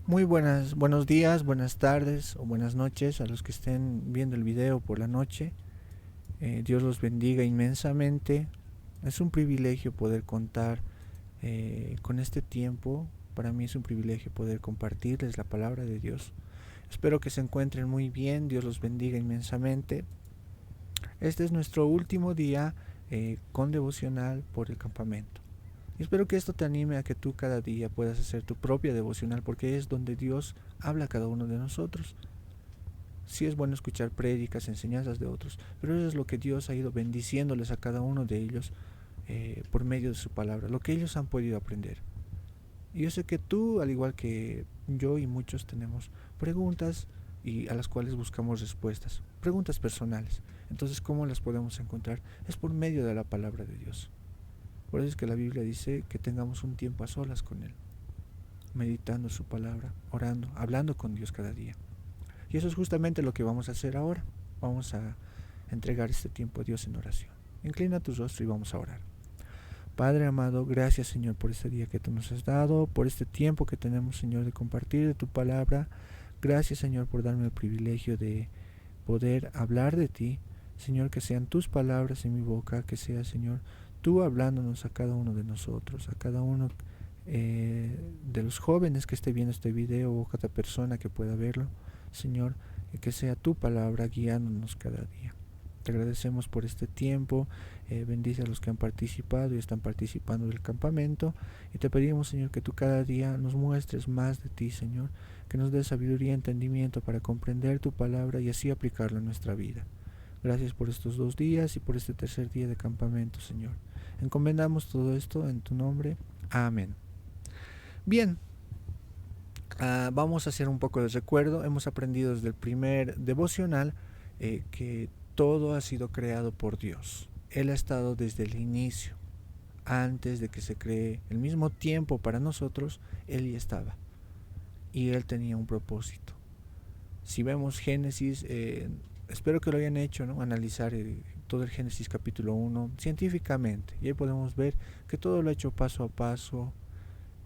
Buenos días, buenas tardes o buenas noches a los que estén viendo el video por la noche. Dios los bendiga inmensamente. Es un privilegio poder contar con este tiempo. Para mí es un privilegio poder compartirles la palabra de Dios. Espero que se encuentren muy bien. Dios los bendiga inmensamente. Este es nuestro último día con devocional por el campamento. Y espero que esto te anime a que tú cada día puedas hacer tu propia devocional, porque es donde Dios habla a cada uno de nosotros. Sí es bueno escuchar prédicas, enseñanzas de otros, pero eso es lo que Dios ha ido bendiciéndoles a cada uno de ellos por medio de su palabra, lo que ellos han podido aprender. Y yo sé que tú, al igual que yo y muchos, tenemos preguntas y a las cuales buscamos respuestas, preguntas personales. Entonces, ¿cómo las podemos encontrar? Es por medio de la palabra de Dios. Por eso es que la Biblia dice que tengamos un tiempo a solas con Él, meditando su palabra, orando, hablando con Dios cada día. Y eso es justamente lo que vamos a hacer ahora. Vamos a entregar este tiempo a Dios en oración. Inclina tu rostro y vamos a orar. Padre amado, gracias Señor por este día que tú nos has dado, por este tiempo que tenemos Señor de compartir de tu palabra. Gracias Señor por darme el privilegio de poder hablar de ti. Señor, que sean tus palabras en mi boca, que sea Señor tú hablándonos a cada uno de nosotros, a cada uno de los jóvenes que esté viendo este video o cada persona que pueda verlo. Señor, que sea tu palabra guiándonos cada día. Te agradecemos por este tiempo, bendice a los que han participado y están participando del campamento, y te pedimos Señor que tú cada día nos muestres más de ti, Señor, que nos des sabiduría y entendimiento para comprender tu palabra y así aplicarla en nuestra vida. Gracias por estos 2 días y por este tercer día de campamento, Señor. Encomendamos todo esto en tu nombre. Amén. Bien, vamos a hacer un poco de recuerdo. Hemos aprendido desde el primer devocional que todo ha sido creado por Dios. Él ha estado desde el inicio, antes de que se cree el mismo tiempo para nosotros. Él ya estaba y Él tenía un propósito. Si vemos Génesis, espero que lo hayan hecho, ¿no? Analizar todo el Génesis capítulo 1 científicamente, y ahí podemos ver que todo lo ha hecho paso a paso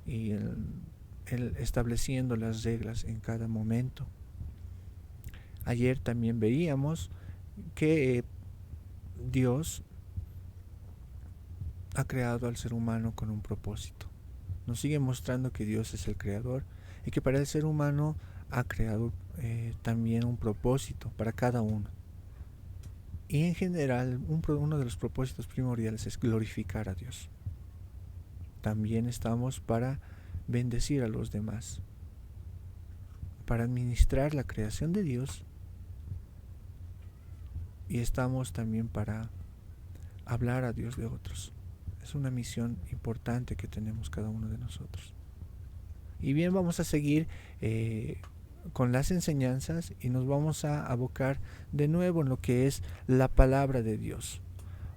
y él estableciendo las reglas en cada momento. Ayer también veíamos que Dios ha creado al ser humano con un propósito. Nos sigue mostrando que Dios es el creador y que para el ser humano ha creado también un propósito para cada uno. Y en general, uno de los propósitos primordiales es glorificar a Dios. También estamos para bendecir a los demás, para administrar la creación de Dios, y estamos también para hablar a Dios de otros. Es una misión importante que tenemos cada uno de nosotros. Y bien, vamos a seguir con las enseñanzas y nos vamos a abocar de nuevo en lo que es la palabra de Dios,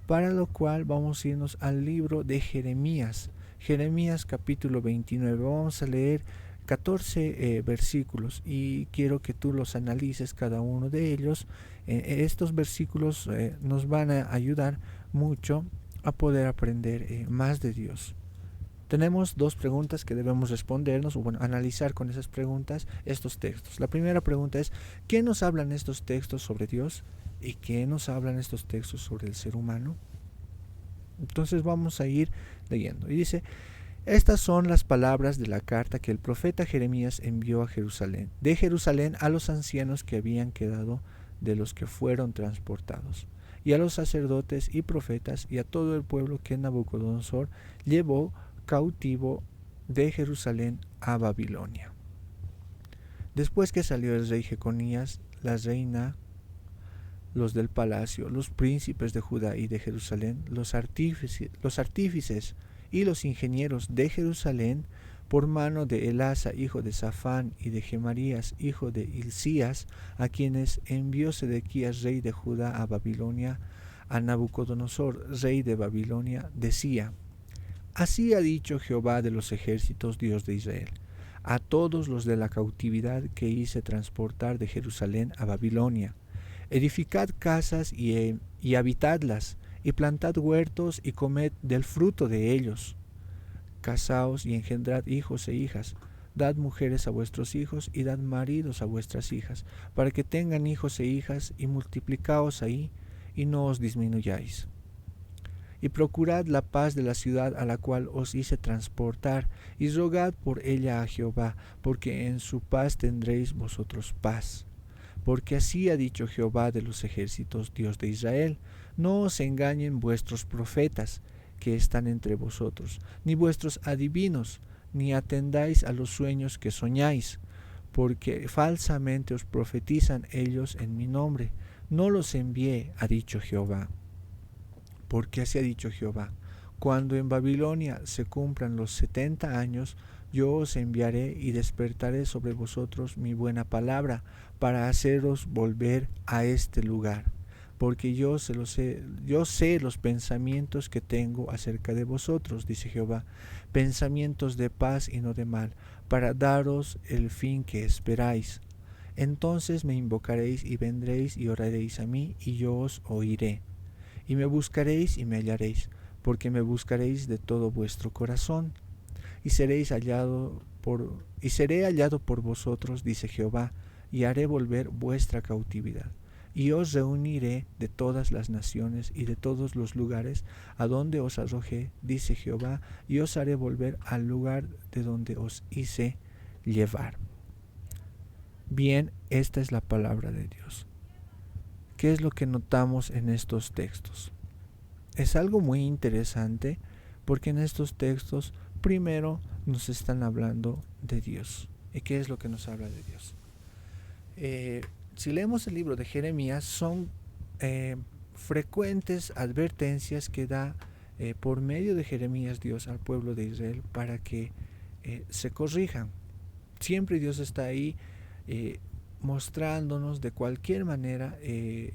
para lo cual vamos a irnos al libro de Jeremías. Jeremías capítulo 29. Vamos a leer 14 versículos y quiero que tú los analices cada uno de ellos. Estos versículos nos van a ayudar mucho a poder aprender más de Dios. Tenemos 2 preguntas que debemos respondernos, o analizar con esas preguntas estos textos. La primera pregunta es: ¿qué nos hablan estos textos sobre Dios? ¿Y qué nos hablan estos textos sobre el ser humano? Entonces vamos a ir leyendo. Y dice: estas son las palabras de la carta que el profeta Jeremías envió a Jerusalén, de Jerusalén a los ancianos que habían quedado de los que fueron transportados, y a los sacerdotes y profetas, y a todo el pueblo que Nabucodonosor llevó cautivo de Jerusalén a Babilonia. Después que salió el rey Jeconías, la reina, los del palacio, los príncipes de Judá y de Jerusalén, los artífices y los ingenieros de Jerusalén, por mano de Elasa, hijo de Safán, y de Gemarías, hijo de Hilcías, a quienes envió Sedequías, rey de Judá, a Babilonia, a Nabucodonosor, rey de Babilonia, decía: así ha dicho Jehová de los ejércitos, Dios de Israel, a todos los de la cautividad que hice transportar de Jerusalén a Babilonia: edificad casas y habitadlas, y plantad huertos y comed del fruto de ellos. Casaos y engendrad hijos e hijas, Dad mujeres a vuestros hijos y dad maridos a vuestras hijas, para que tengan hijos e hijas, y multiplicaos ahí, y no os disminuyáis. Y procurad la paz de la ciudad a la cual os hice transportar, y rogad por ella a Jehová, porque en su paz tendréis vosotros paz. Porque así ha dicho Jehová de los ejércitos, Dios de Israel: no os engañen vuestros profetas que están entre vosotros, ni vuestros adivinos, ni atendáis a los sueños que soñáis, porque falsamente os profetizan ellos en mi nombre. No los envié, ha dicho Jehová. Porque así ha dicho Jehová: cuando en Babilonia se cumplan los 70 años, yo os enviaré y despertaré sobre vosotros mi buena palabra, para haceros volver a este lugar. Porque yo sé los pensamientos que tengo acerca de vosotros, dice Jehová, pensamientos de paz y no de mal, para daros el fin que esperáis. Entonces me invocaréis y vendréis y oraréis a mí, y yo os oiré. Y me buscaréis y me hallaréis, porque me buscaréis de todo vuestro corazón. Y seré hallado por vosotros, dice Jehová, y haré volver vuestra cautividad. Y os reuniré de todas las naciones y de todos los lugares a donde os arrojé, dice Jehová, y os haré volver al lugar de donde os hice llevar. Bien, esta es la palabra de Dios. ¿Qué es lo que notamos en estos textos? Es algo muy interesante, porque en estos textos primero nos están hablando de Dios. ¿Y qué es lo que nos habla de Dios? Si leemos el libro de Jeremías, son frecuentes advertencias que da por medio de Jeremías Dios al pueblo de Israel para que se corrijan. Siempre Dios está ahí mostrándonos de cualquier manera el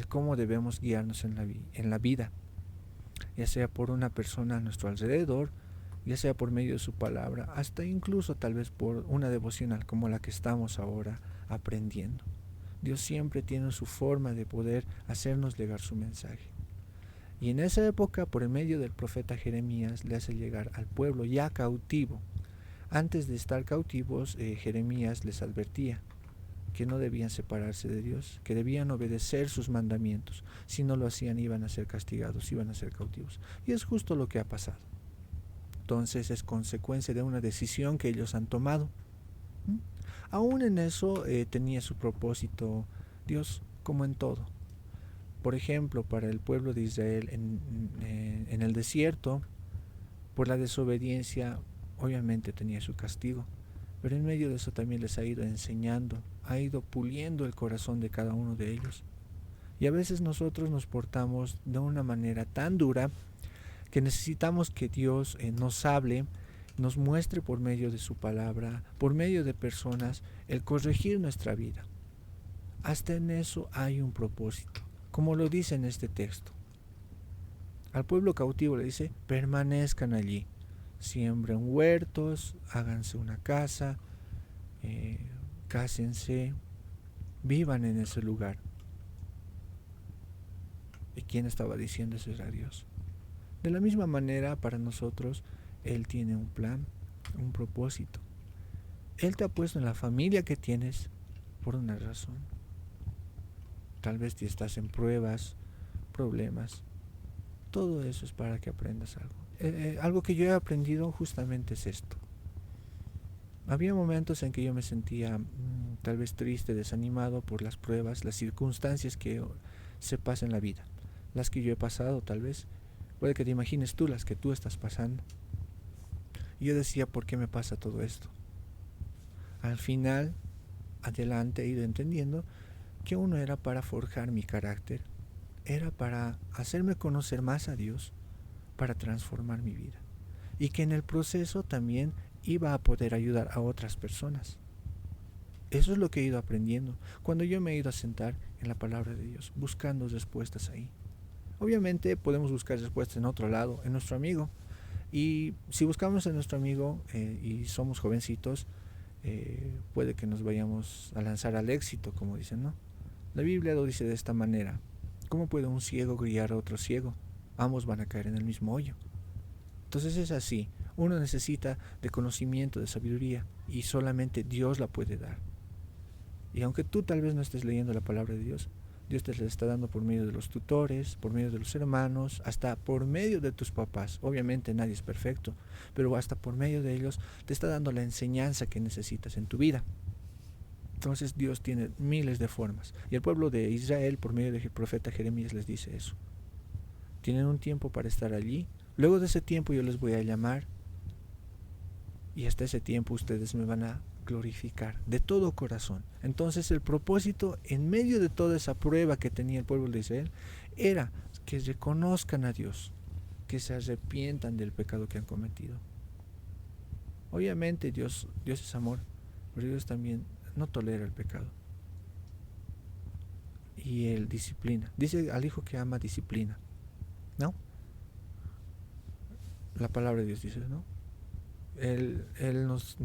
cómo debemos guiarnos en la vida, ya sea por una persona a nuestro alrededor, ya sea por medio de su palabra, hasta incluso tal vez por una devocional como la que estamos ahora aprendiendo. Dios siempre tiene su forma de poder hacernos llegar su mensaje. Y en esa época, por el medio del profeta Jeremías, le hace llegar al pueblo ya cautivo. Antes de estar cautivos, Jeremías les advertía que no debían separarse de Dios, que debían obedecer sus mandamientos. Si no lo hacían, iban a ser castigados, iban a ser cautivos. Y es justo lo que ha pasado. Entonces es consecuencia de una decisión que ellos han tomado. Aún en eso tenía su propósito Dios, como en todo. Por ejemplo, para el pueblo de Israel en el desierto, por la desobediencia, obviamente tenía su castigo. Pero en medio de eso también les ha ido enseñando, ha ido puliendo el corazón de cada uno de ellos. Y a veces nosotros nos portamos de una manera tan dura que necesitamos que Dios nos hable, nos muestre por medio de su palabra, por medio de personas, el corregir nuestra vida. Hasta en eso hay un propósito, como lo dice en este texto. Al pueblo cautivo le dice: permanezcan allí, siembren huertos, háganse una casa, cásense, vivan en ese lugar. ¿Y quién estaba diciendo eso? Era Dios. De la misma manera, para nosotros, Él tiene un plan, un propósito. Él te ha puesto en la familia que tienes por una razón. Tal vez si estás en pruebas, problemas, todo eso es para que aprendas algo. Algo que yo he aprendido justamente es esto. Había momentos en que yo me sentía tal vez triste, desanimado por las pruebas, las circunstancias que se pasan en la vida. Las que yo he pasado, tal vez. Puede que te imagines tú las que tú estás pasando. Y yo decía: ¿por qué me pasa todo esto? Al final, adelante, he ido entendiendo que uno era para forjar mi carácter, era para hacerme conocer más a Dios, para transformar mi vida. Y que en el proceso también iba a poder ayudar a otras personas. Eso es lo que he ido aprendiendo cuando yo me he ido a sentar en la palabra de Dios, buscando respuestas ahí. Obviamente podemos buscar respuestas en otro lado, en nuestro amigo. Y si buscamos en nuestro amigo y somos jovencitos, puede que nos vayamos a lanzar al éxito, como dicen, ¿no? La Biblia lo dice de esta manera: ¿cómo puede un ciego guiar a otro ciego? Ambos van a caer en el mismo hoyo. Entonces es así. Uno necesita de conocimiento, de sabiduría, y solamente Dios la puede dar. Y aunque tú tal vez no estés leyendo la palabra de Dios, Dios te la está dando por medio de los tutores, por medio de los hermanos, hasta por medio de tus papás. Obviamente nadie es perfecto, pero hasta por medio de ellos te está dando la enseñanza que necesitas en tu vida. Entonces Dios tiene miles de formas. Y el pueblo de Israel, por medio del profeta Jeremías, les dice eso. Tienen un tiempo para estar allí. Luego de ese tiempo yo les voy a llamar. Y hasta ese tiempo ustedes me van a glorificar de todo corazón. Entonces el propósito en medio de toda esa prueba que tenía el pueblo de Israel era que reconozcan a Dios, que se arrepientan del pecado que han cometido. Obviamente Dios es amor, pero Dios también no tolera el pecado. Y Él disciplina. Dice al hijo que ama disciplina, ¿no? La palabra de Dios dice, ¿no? Él nos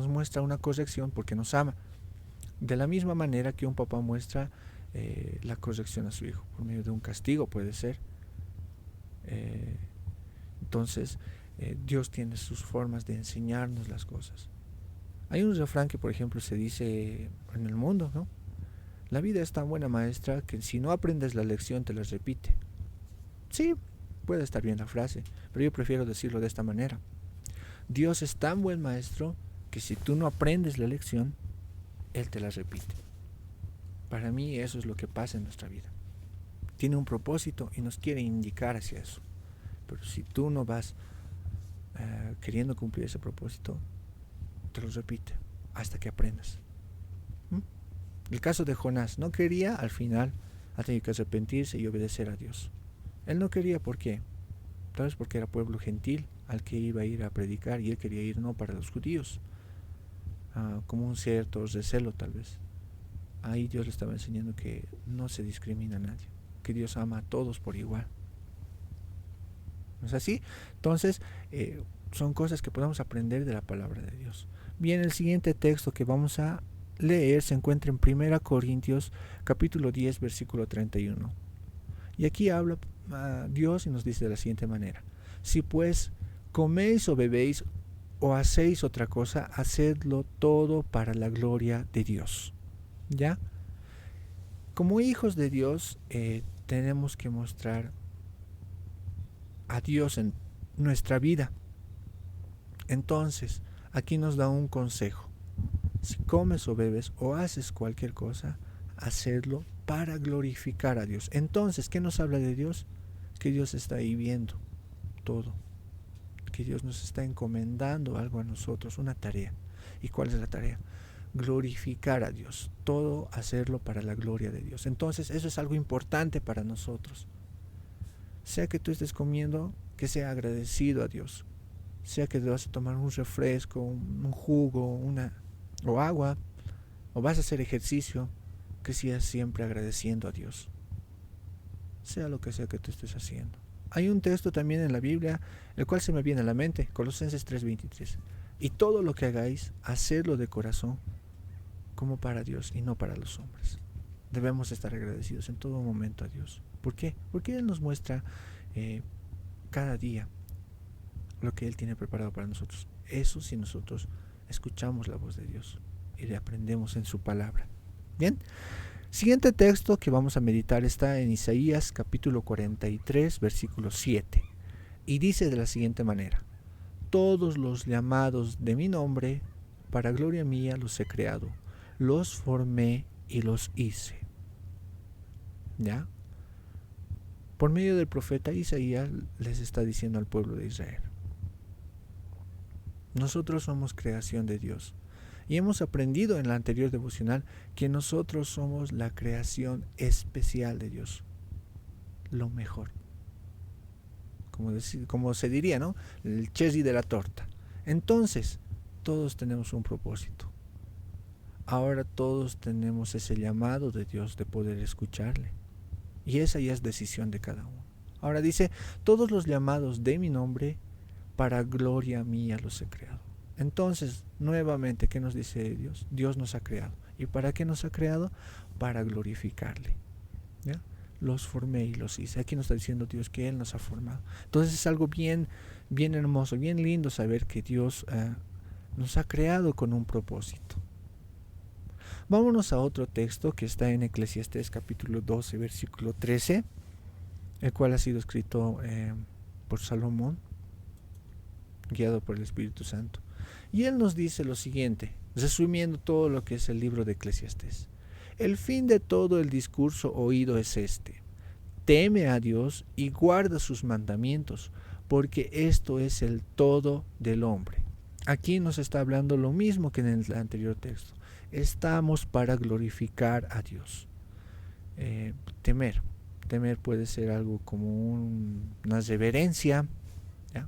muestra una corrección porque nos ama. De la misma manera que un papá muestra la corrección a su hijo, por medio de un castigo puede ser. Entonces, Dios tiene sus formas de enseñarnos las cosas. Hay un refrán que, por ejemplo, se dice en el mundo, ¿no? La vida es tan buena maestra que si no aprendes la lección te la repite. Sí, puede estar bien la frase, pero yo prefiero decirlo de esta manera. Dios es tan buen maestro que si tú no aprendes la lección, Él te la repite. Para mí eso es lo que pasa en nuestra vida. Tiene un propósito y nos quiere indicar hacia eso. Pero si tú no vas queriendo cumplir ese propósito, te lo repite hasta que aprendas. El caso de Jonás, no quería, al final ha tenido que arrepentirse y obedecer a Dios. Él no quería, ¿por qué? Tal vez porque era pueblo gentil al que iba a ir a predicar y él quería ir no para los judíos, como un cierto recelo tal vez. Ahí Dios le estaba enseñando que no se discrimina a nadie, que Dios ama a todos por igual. ¿No es así? Entonces, son cosas que podemos aprender de la palabra de Dios. Bien, el siguiente texto que vamos a leer se encuentra en 1 Corintios capítulo 10 versículo 31. Y aquí habla Dios y nos dice de la siguiente manera: si pues coméis o bebéis o hacéis otra cosa, hacedlo todo para la gloria de Dios. ¿Ya? Como hijos de Dios tenemos que mostrar a Dios en nuestra vida. Entonces, aquí nos da un consejo. Si comes o bebes o haces cualquier cosa, hacerlo para glorificar a Dios. Entonces, ¿qué nos habla de Dios? Que Dios está ahí viendo todo. Que Dios nos está encomendando algo a nosotros, una tarea. ¿Y cuál es la tarea? Glorificar a Dios. Todo hacerlo para la gloria de Dios. Entonces, eso es algo importante para nosotros. Sea que tú estés comiendo, que sea agradecido a Dios. Sea que vas a tomar un refresco, un jugo, o agua, o vas a hacer ejercicio, que seas siempre agradeciendo a Dios. Sea lo que sea que tú estés haciendo. Hay un texto también en la Biblia, el cual se me viene a la mente, Colosenses 3:23. Y todo lo que hagáis, hacedlo de corazón, como para Dios y no para los hombres. Debemos estar agradecidos en todo momento a Dios. ¿Por qué? Porque Él nos muestra cada día lo que Él tiene preparado para nosotros. Eso si nosotros escuchamos la voz de Dios y le aprendemos en su palabra. Bien, siguiente texto que vamos a meditar está en Isaías capítulo 43 versículo 7 y dice de la siguiente manera: todos los llamados de mi nombre, para gloria mía los he creado, los formé y los hice. ¿Ya? Por medio del profeta Isaías les está diciendo al pueblo de Israel: nosotros somos creación de Dios. Y hemos aprendido en la anterior devocional que nosotros somos la creación especial de Dios. Lo mejor. Como se diría, ¿no? El cherry de la torta. Entonces, todos tenemos un propósito. Ahora todos tenemos ese llamado de Dios de poder escucharle. Y esa ya es decisión de cada uno. Ahora dice: todos los llamados de mi nombre, para gloria mía los he creado. Entonces, nuevamente, ¿qué nos dice Dios? Dios nos ha creado. ¿Y para qué nos ha creado? Para glorificarle. ¿Ya? Los formé y los hice. Aquí nos está diciendo Dios que Él nos ha formado. Entonces es algo bien, bien hermoso, bien lindo saber que Dios nos ha creado con un propósito. Vámonos a otro texto que está en Eclesiastés capítulo 12, versículo 13, el cual ha sido escrito por Salomón, guiado por el Espíritu Santo. Y él nos dice lo siguiente, resumiendo todo lo que es el libro de Eclesiastés. El fin de todo el discurso oído es este: teme a Dios y guarda sus mandamientos, porque esto es el todo del hombre. Aquí nos está hablando lo mismo que en el anterior texto. Estamos para glorificar a Dios. Temer. Temer puede ser algo como una reverencia, ¿ya?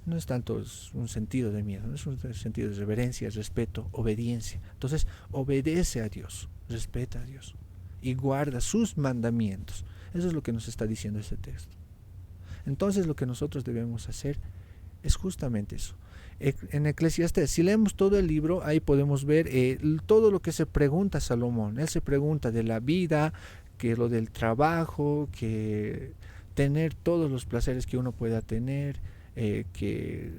No es tanto un sentido de miedo, no es un sentido de reverencia, respeto, obediencia. Entonces, obedece a Dios, respeta a Dios y guarda sus mandamientos. Eso es lo que nos está diciendo este texto. Entonces, lo que nosotros debemos hacer es justamente eso. En Eclesiastés, si leemos todo el libro, ahí podemos ver todo lo que se pregunta Salomón. Él se pregunta de la vida, que lo del trabajo, que tener todos los placeres que uno pueda tener, que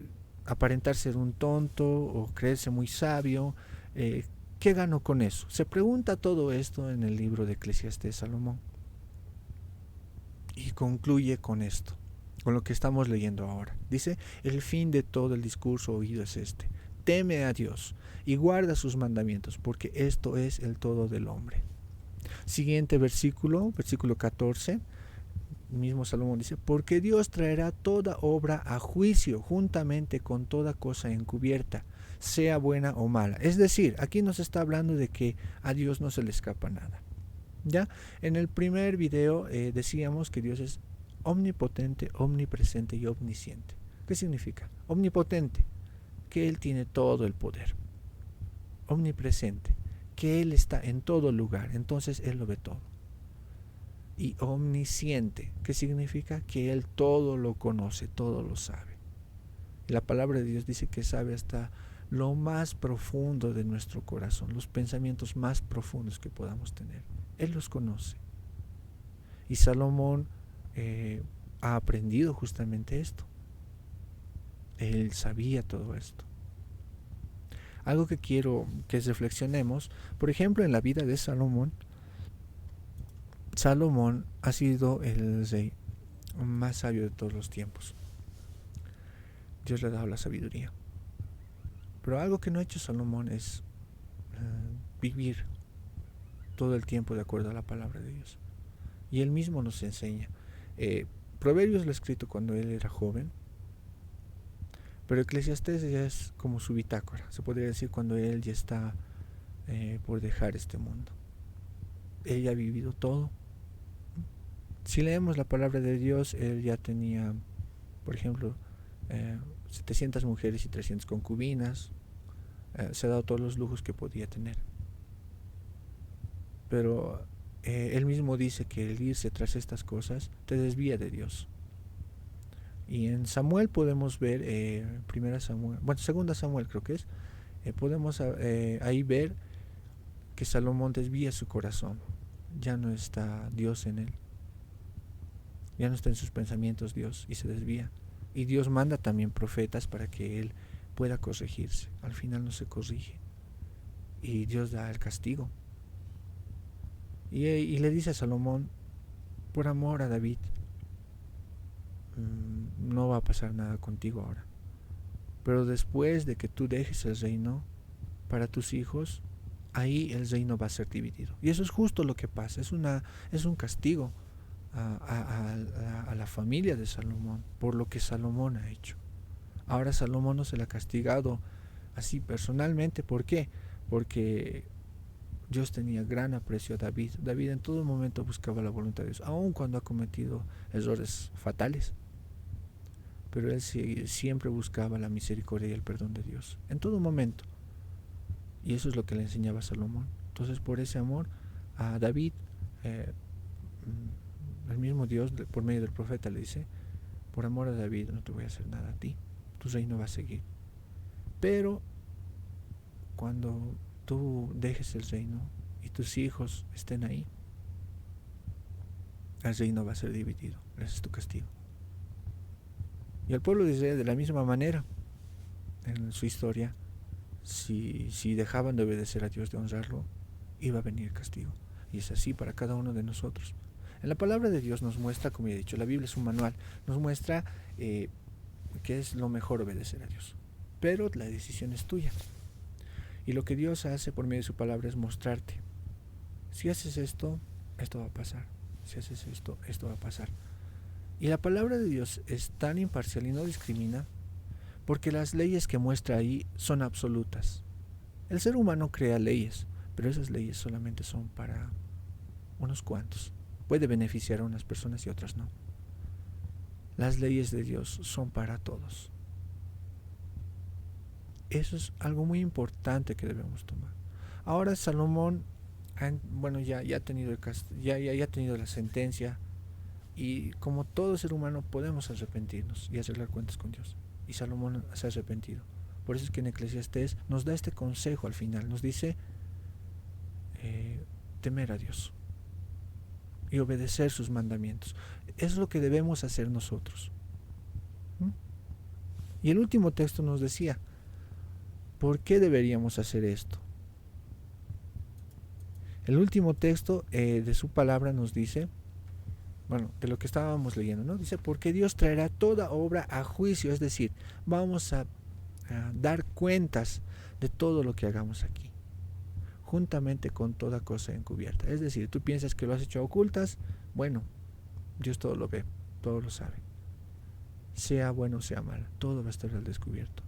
aparentar ser un tonto o creerse muy sabio. ¿Qué gano con eso? Se pregunta todo esto en el libro de Eclesiastés Salomón. Y concluye con esto, con lo que estamos leyendo ahora. Dice, el fin de todo el discurso oído es este: teme a Dios y guarda sus mandamientos, porque esto es el todo del hombre. Siguiente versículo, versículo 14, mismo Salomón dice, porque Dios traerá toda obra a juicio juntamente con toda cosa encubierta, sea buena o mala. Es decir, aquí nos está hablando de que a Dios no se le escapa nada. ¿Ya? En el primer video decíamos que Dios es omnipotente, omnipresente y omnisciente. ¿Qué significa? Omnipotente, que Él tiene todo el poder. Omnipresente, que Él está en todo lugar, entonces Él lo ve todo. Y omnisciente, ¿qué significa? Que Él todo lo conoce, todo lo sabe. Y la palabra de Dios dice que sabe hasta lo más profundo de nuestro corazón, los pensamientos más profundos que podamos tener. Él los conoce. Y Salomón ha aprendido justamente esto. Él sabía todo esto. Algo que quiero que reflexionemos, por ejemplo, en la vida de Salomón. Salomón ha sido el rey más sabio de todos los tiempos. Dios le ha dado la sabiduría. Pero algo que no ha hecho Salomón es vivir todo el tiempo de acuerdo a la palabra de Dios. Y él mismo nos enseña. Proverbios lo ha escrito cuando él era joven, pero Eclesiastés ya es como su bitácora, se podría decir cuando él ya está por dejar este mundo. Él ya ha vivido todo. Si leemos la palabra de Dios, él ya tenía, por ejemplo, 700 mujeres y 300 concubinas. Se ha dado todos los lujos que podía tener. Pero él mismo dice que el irse tras estas cosas te desvía de Dios. Y en Samuel podemos ver, segunda Samuel creo que es, podemos ahí ver que Salomón desvía su corazón. Ya no está Dios en él. Ya no está en sus pensamientos Dios y se desvía. Y Dios manda también profetas para que él pueda corregirse. Al final no se corrige. Y Dios da el castigo. Y le dice a Salomón, por amor a David, no va a pasar nada contigo ahora. Pero después de que tú dejes el reino para tus hijos, ahí el reino va a ser dividido. Y eso es justo lo que pasa. Es un castigo a la familia de Salomón por lo que Salomón ha hecho. Ahora Salomón no se le ha castigado así personalmente. ¿Por qué? Porque Dios tenía gran aprecio a David. David en todo momento buscaba la voluntad de Dios, aun cuando ha cometido errores fatales. Pero él siempre buscaba la misericordia y el perdón de Dios, en todo momento. Y eso es lo que le enseñaba a Salomón. Entonces, por ese amor a David, el mismo Dios, por medio del profeta, le dice, por amor a David no te voy a hacer nada a ti, tu reino va a seguir. Pero cuando tú dejes el reino y tus hijos estén ahí, el reino va a ser dividido. Ese es tu castigo. Y el pueblo de Israel, de la misma manera, en su historia, si dejaban de obedecer a Dios, de honrarlo, iba a venir castigo. Y es así para cada uno de nosotros. En la palabra de Dios nos muestra, como he dicho, la Biblia es un manual, nos muestra que es lo mejor obedecer a Dios. Pero la decisión es tuya. Y lo que Dios hace por medio de su palabra es mostrarte. Si haces esto, esto va a pasar. Si haces esto, esto va a pasar. Y la palabra de Dios es tan imparcial y no discrimina, porque las leyes que muestra ahí son absolutas. El ser humano crea leyes, pero esas leyes solamente son para unos cuantos. Puede beneficiar a unas personas y otras no. Las leyes de Dios son para todos. Eso es algo muy importante que debemos tomar. Ahora Salomón, ya ha tenido la sentencia, y como todo ser humano podemos arrepentirnos y arreglar cuentas con Dios. Y Salomón se ha arrepentido. Por eso es que en Eclesiastés nos da este consejo al final. Nos dice temer a Dios y obedecer sus mandamientos. Es lo que debemos hacer nosotros. Y el último texto nos decía, ¿por qué deberíamos hacer esto? El último texto de su palabra nos dice, de lo que estábamos leyendo, ¿no? Dice, porque Dios traerá toda obra a juicio, es decir, vamos a dar cuentas de todo lo que hagamos aquí, juntamente con toda cosa encubierta. Es decir, tú piensas que lo has hecho a ocultas, bueno, Dios todo lo ve, todo lo sabe. Sea bueno o sea malo, todo va a estar al descubierto.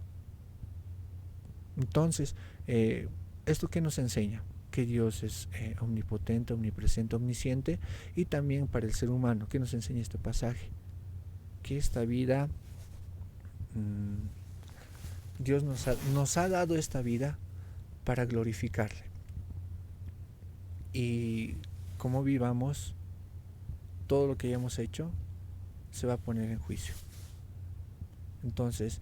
Entonces, ¿esto qué nos enseña? Que Dios es omnipotente, omnipresente, omnisciente, y también para el ser humano, ¿qué nos enseña este pasaje? Que esta vida, Dios nos ha dado esta vida para glorificarle. Y como vivamos, todo lo que hayamos hecho se va a poner en juicio. Entonces,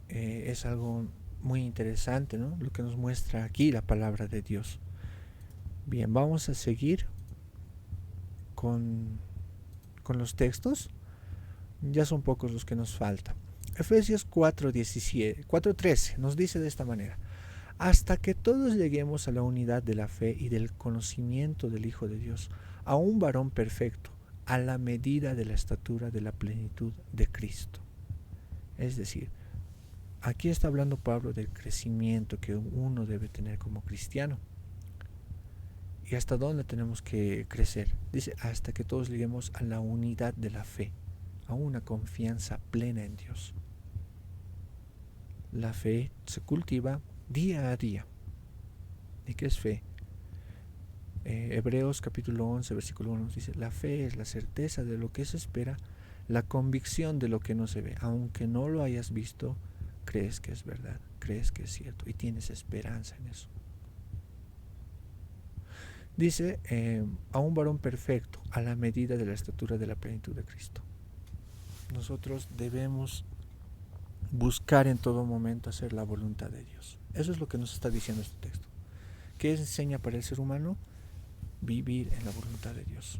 es algo muy interesante, ¿no? Lo que nos muestra aquí la palabra de Dios. Bien, vamos a seguir con los textos. Ya son pocos los que nos faltan. Efesios 4:13 nos dice de esta manera: hasta que todos lleguemos a la unidad de la fe y del conocimiento del Hijo de Dios, a un varón perfecto, a la medida de la estatura de la plenitud de Cristo. Es decir, aquí está hablando Pablo del crecimiento que uno debe tener como cristiano. ¿Y hasta dónde tenemos que crecer? Dice, hasta que todos lleguemos a la unidad de la fe, a una confianza plena en Dios. La fe se cultiva día a día. ¿Y qué es fe? Hebreos capítulo 11, versículo 1 nos dice, la fe es la certeza de lo que se espera, la convicción de lo que no se ve. Aunque no lo hayas visto, crees que es verdad, crees que es cierto y tienes esperanza en eso. Dice, a un varón perfecto, a la medida de la estatura de la plenitud de Cristo. Nosotros debemos buscar en todo momento hacer la voluntad de Dios. Eso es lo que nos está diciendo este texto. ¿Qué enseña para el ser humano? Vivir en la voluntad de Dios.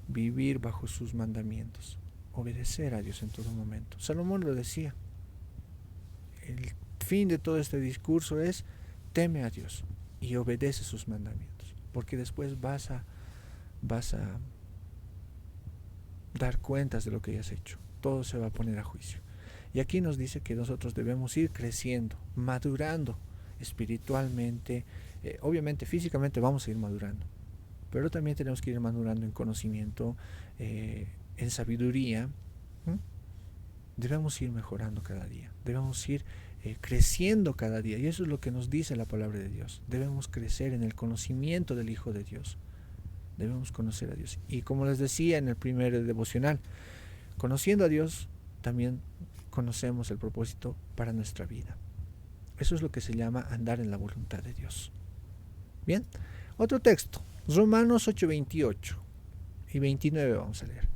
Vivir bajo sus mandamientos. Obedecer a Dios en todo momento. Salomón lo decía. El fin de todo este discurso es teme a Dios y obedece sus mandamientos, porque después vas a dar cuentas de lo que hayas hecho. Todo se va a poner a juicio. Y aquí nos dice que nosotros debemos ir creciendo, madurando espiritualmente. Obviamente físicamente vamos a ir madurando, pero también tenemos que ir madurando en conocimiento, en sabiduría. Debemos ir mejorando cada día, debemos ir creciendo cada día, y eso es lo que nos dice la palabra de Dios. Debemos crecer en el conocimiento del Hijo de Dios, debemos conocer a Dios. Y como les decía en el primer devocional, conociendo a Dios también conocemos el propósito para nuestra vida. Eso es lo que se llama andar en la voluntad de Dios. Bien, otro texto, Romanos 8:28 y 29 vamos a leer.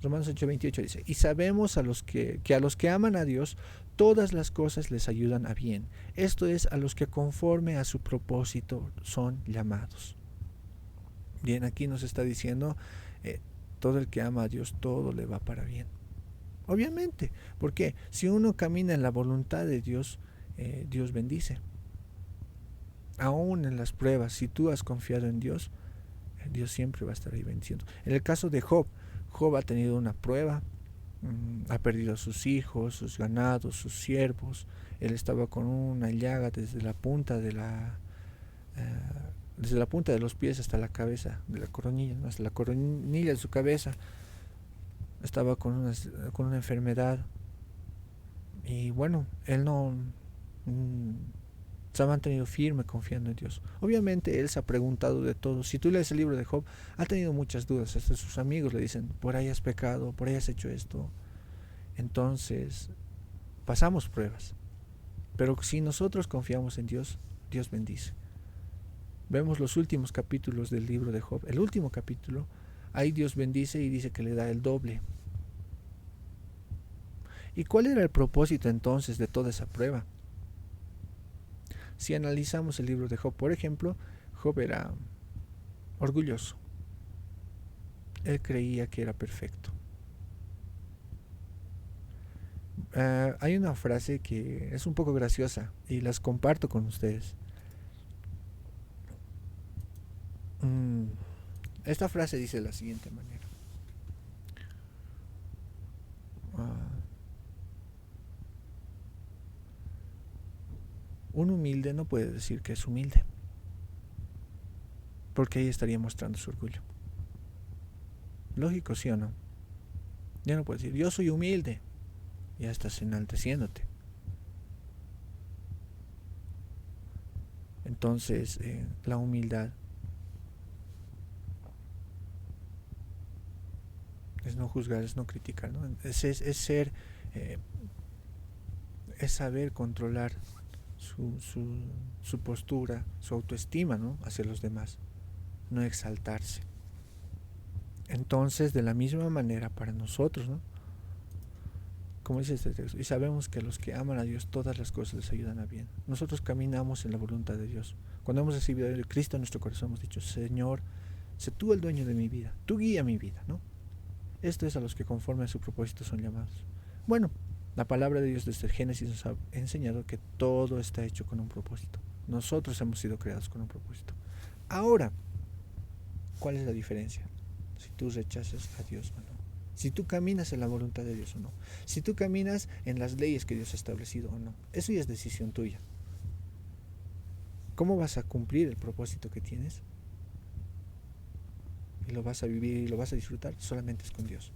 Romanos 8:28 dice, y sabemos que a los que aman a Dios, todas las cosas les ayudan a bien. Esto es, a los que conforme a su propósito son llamados. Bien, aquí nos está diciendo, todo el que ama a Dios, todo le va para bien. Obviamente, porque si uno camina en la voluntad de Dios, Dios bendice. Aún en las pruebas, si tú has confiado en Dios, Dios siempre va a estar ahí bendiciendo. En el caso de Job, Job ha tenido una prueba, ha perdido a sus hijos, sus ganados, sus siervos. Él estaba con una llaga desde la punta de los pies hasta la cabeza, de la coronilla, ¿no? Hasta la coronilla de su cabeza. Estaba con una enfermedad. Y bueno, él no se ha mantenido firme confiando en Dios. Obviamente él se ha preguntado de todo. Si tú lees el libro de Job, ha tenido muchas dudas. Hasta sus amigos le dicen, por ahí has pecado, por ahí has hecho esto. Entonces, pasamos pruebas. Pero si nosotros confiamos en Dios, Dios bendice. Vemos los últimos capítulos del libro de Job. El último capítulo, ahí Dios bendice y dice que le da el doble. ¿Y cuál era el propósito entonces de toda esa prueba? Si analizamos el libro de Job, por ejemplo, Job era orgulloso. Él creía que era perfecto. Hay una frase que es un poco graciosa y las comparto con ustedes. Esta frase dice de la siguiente manera. Un humilde no puede decir que es humilde, porque ahí estaría mostrando su orgullo. Lógico, ¿sí o no? Ya no puedes decir, yo soy humilde. Ya estás enalteciéndote. Entonces, la humildad es no juzgar, es no criticar, ¿no? Es ser, es saber controlar su postura, su autoestima, ¿no? Hacia los demás, no exaltarse. Entonces, de la misma manera para nosotros, ¿no? Como dice este texto, y sabemos que a los que aman a Dios todas las cosas les ayudan a bien. Nosotros caminamos en la voluntad de Dios. Cuando hemos recibido a Cristo en nuestro corazón, hemos dicho, Señor, sé tú el dueño de mi vida, tú guía mi vida, ¿no? Esto es a los que conforme a su propósito son llamados. Bueno, la palabra de Dios desde el Génesis nos ha enseñado que todo está hecho con un propósito. Nosotros hemos sido creados con un propósito. Ahora, ¿cuál es la diferencia? Si tú rechazas a Dios o no. Si tú caminas en la voluntad de Dios o no. Si tú caminas en las leyes que Dios ha establecido o no. Eso ya es decisión tuya. ¿Cómo vas a cumplir el propósito que tienes? Y lo vas a vivir y lo vas a disfrutar, solamente es con Dios.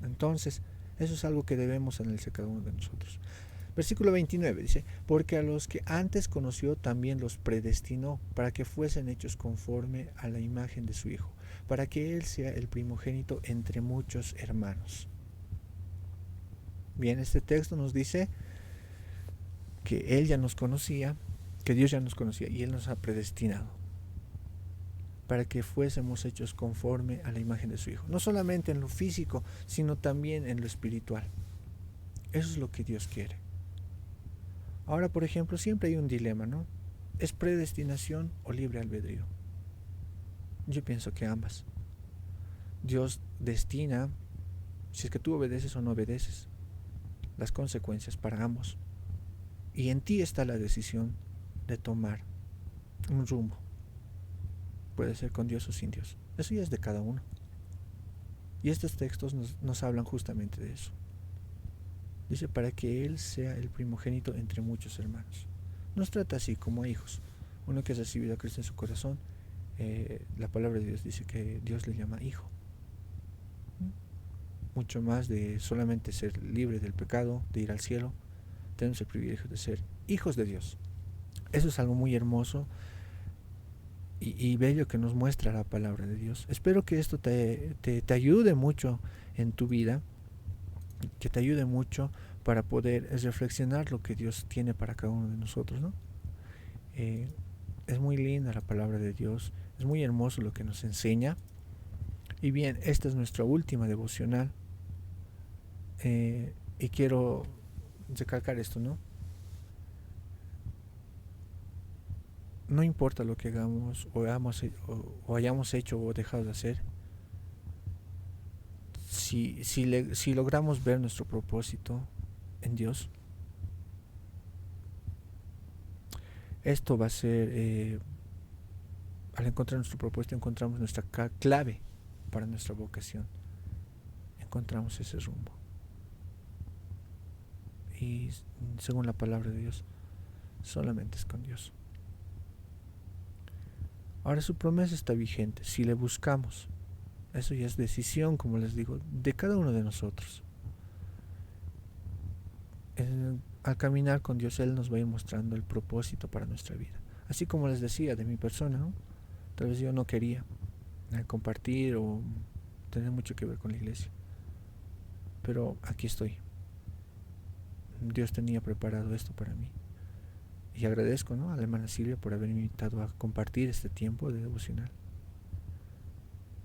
Entonces, eso es algo que debemos analizar cada uno de nosotros. Versículo 29 dice, porque a los que antes conoció también los predestinó para que fuesen hechos conforme a la imagen de su Hijo, para que Él sea el primogénito entre muchos hermanos. Bien, este texto nos dice que Él ya nos conocía, que Dios ya nos conocía y Él nos ha predestinado para que fuésemos hechos conforme a la imagen de su Hijo. No solamente en lo físico, sino también en lo espiritual. Eso es lo que Dios quiere. Ahora, por ejemplo, siempre hay un dilema, ¿no? ¿Es predestinación o libre albedrío? Yo pienso que ambas. Dios destina, si es que tú obedeces o no obedeces, las consecuencias para ambos. Y en ti está la decisión de tomar un rumbo. Puede ser con Dios o sin Dios. Eso ya es de cada uno. Y estos textos nos hablan justamente de eso. Dice, para que Él sea el primogénito entre muchos hermanos. Nos trata así como a hijos. Uno que ha recibido a Cristo en su corazón, la palabra de Dios dice que Dios le llama hijo. Mucho más de solamente ser libre del pecado, de ir al cielo, tenemos el privilegio de ser hijos de Dios. Eso es algo muy hermoso y bello que nos muestra la palabra de Dios. Espero que esto te ayude mucho en tu vida, que te ayude mucho para poder reflexionar lo que Dios tiene para cada uno de nosotros, ¿no? Es muy linda la palabra de Dios, es muy hermoso lo que nos enseña. Y bien, esta es nuestra última devocional, y quiero recalcar esto, ¿no? No importa lo que hagamos o hayamos hecho o dejado de hacer, si logramos ver nuestro propósito en Dios, Esto va a ser, al encontrar nuestro propósito, encontramos nuestra clave para nuestra vocación. Encontramos ese rumbo. Y según la palabra de Dios, solamente es con Dios. Ahora su promesa está vigente si le buscamos. Eso ya es decisión, como les digo, de cada uno de nosotros. Al caminar con Dios, Él nos va a ir mostrando el propósito para nuestra vida. Así como les decía de mi persona, ¿no? Tal vez yo no quería compartir o tener mucho que ver con la iglesia. Pero aquí estoy. Dios tenía preparado esto para mí. Y agradezco, ¿no?, a la hermana Silvia por haberme invitado a compartir este tiempo de devocional.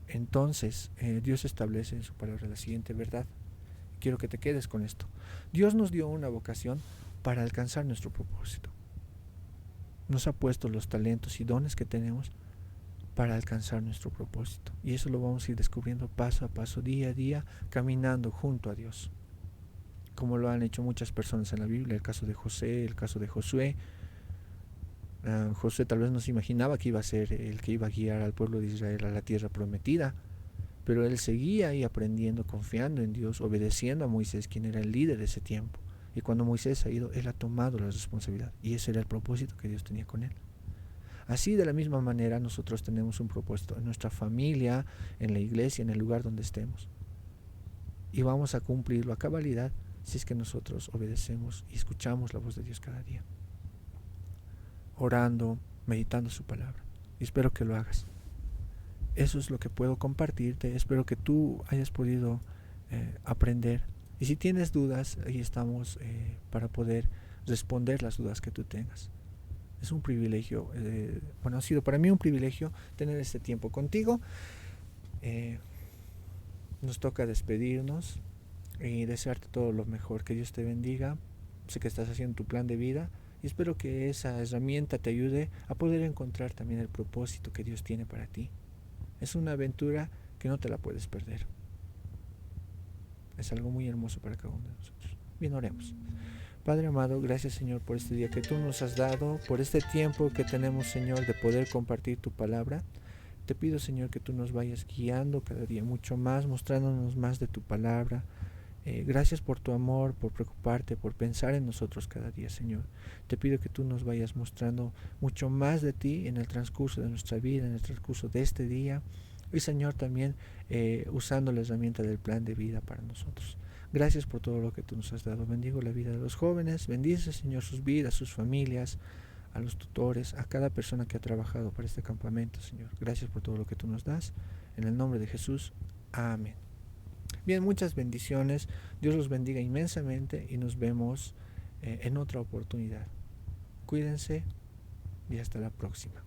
Entonces, Dios establece en su palabra la siguiente verdad. Quiero que te quedes con esto. Dios nos dio una vocación para alcanzar nuestro propósito. Nos ha puesto los talentos y dones que tenemos para alcanzar nuestro propósito. Y eso lo vamos a ir descubriendo paso a paso, día a día, caminando junto a Dios. Como lo han hecho muchas personas en la Biblia, el caso de José, el caso de Josué. Josué tal vez no se imaginaba que iba a ser el que iba a guiar al pueblo de Israel a la tierra prometida, pero él seguía ahí aprendiendo, confiando en Dios, obedeciendo a Moisés, quien era el líder de ese tiempo. Y cuando Moisés ha ido, él ha tomado la responsabilidad, y ese era el propósito que Dios tenía con él. Así, de la misma manera, nosotros tenemos un propósito en nuestra familia, en la iglesia, en el lugar donde estemos, y vamos a cumplirlo a cabalidad si es que nosotros obedecemos y escuchamos la voz de Dios cada día, orando, meditando su palabra. Y espero que lo hagas. Eso es lo que puedo compartirte. Espero que tú hayas podido aprender. Y si tienes dudas, ahí estamos para poder responder las dudas que tú tengas. Es un privilegio, ha sido para mí un privilegio tener este tiempo contigo. Nos toca despedirnos y desearte todo lo mejor. Que Dios te bendiga. Sé que estás haciendo tu plan de vida y espero que esa herramienta te ayude a poder encontrar también el propósito que Dios tiene para ti. Es una aventura que no te la puedes perder. Es algo muy hermoso para cada uno de nosotros. Bien, oremos. Padre amado, gracias, Señor, por este día que tú nos has dado, por este tiempo que tenemos, Señor, de poder compartir tu palabra. Te pido, Señor, que tú nos vayas guiando cada día mucho más, mostrándonos más de tu palabra. Gracias por tu amor, por preocuparte, por pensar en nosotros cada día, Señor. Te pido que tú nos vayas mostrando mucho más de ti en el transcurso de nuestra vida, en el transcurso de este día. Y, Señor, también usando la herramienta del plan de vida para nosotros. Gracias por todo lo que tú nos has dado. Bendigo la vida de los jóvenes. Bendice, Señor, sus vidas, sus familias, a los tutores, a cada persona que ha trabajado para este campamento, Señor. Gracias por todo lo que tú nos das. En el nombre de Jesús. Amén. Bien, muchas bendiciones. Dios los bendiga inmensamente y nos vemos en otra oportunidad. Cuídense y hasta la próxima.